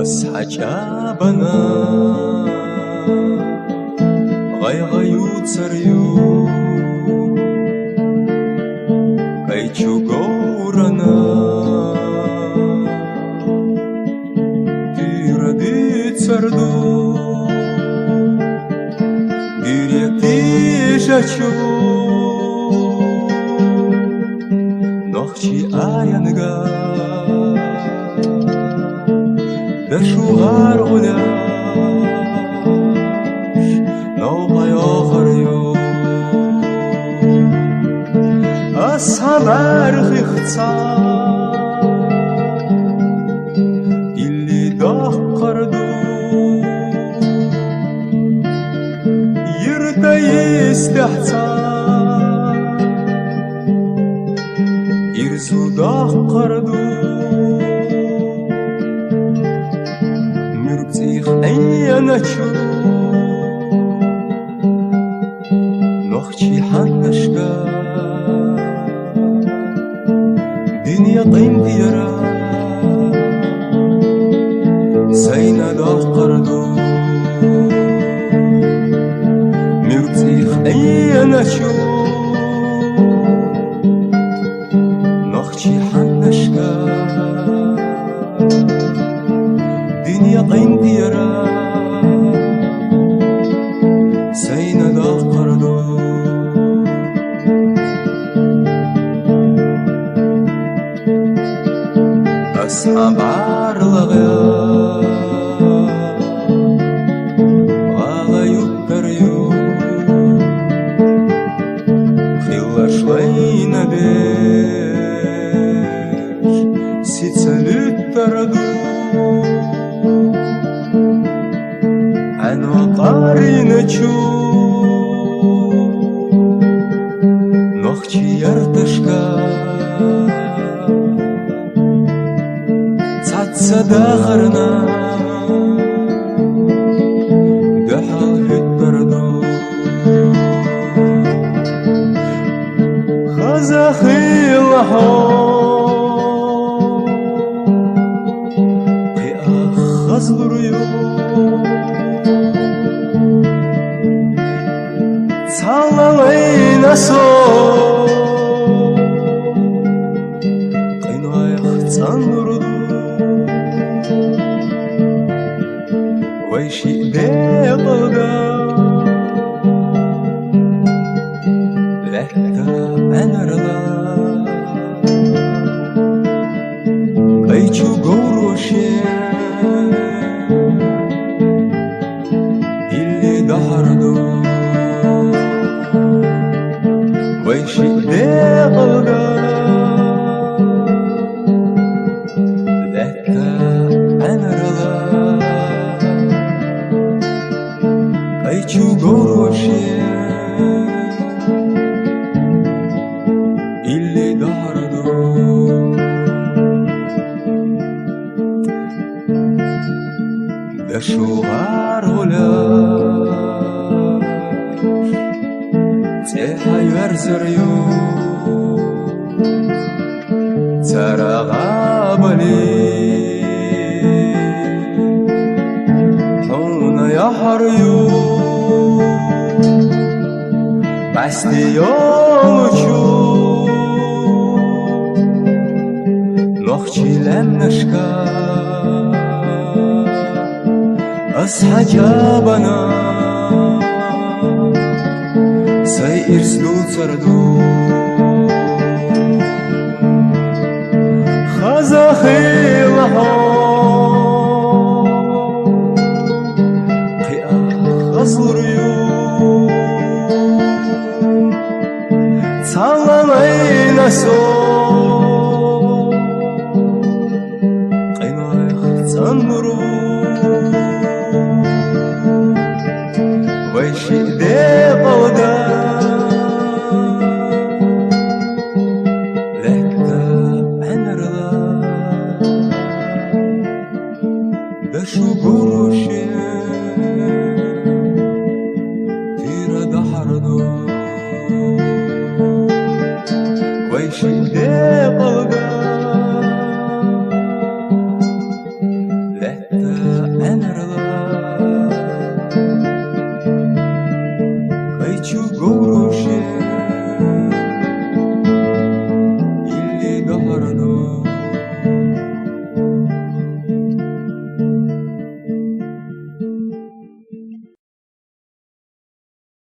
حجابنا غيغيو تسريو كيتشو غورنا تيردي تسردو ديريكتي جاتشو نوخشي آيانغا دشوغار غلاش نوغا يوغريو أصحاب عرخي ختصار اللي دقردو يرتا يستحتار يرزو دقردو مرتيخ أيانا تشوف نوخشي حنشكا دنيا طين ديرا سينا دقردو مرتيخ أيانا تشوف نوخشي حنشكا دنيا طين ديرا سينا دقردو أصحاب عرلغا غاغيو كريو خيلا شوينا بيش سيتسالوت تردو عن وطاري نشوف نوخشي يرتشكا صداخرنا دحال التردو خزاخي الحور قي أخذ الريو صلالينا صور قينوا يختان ردو ويشي بيضا لحتى أنا رضا قيتشو قوروشي اللي دهردو ويشي بيضا لحتى أنا رضا قيتشو قوروشي اللي دهردو دشوغار غلاش تيحا يرزريو ترى غابلي حونا يحريو بستي يومشو نوخشي لمنشكا أصحى جابنا سيئر سلوت سردو خزاخي الحور قي أخذ صلالينا صور قينوا يختان ويشي ديقودا لحتى أنا رضا دشو قروشي تيرا دحردو ويشي ديقودا لحتى أنرلا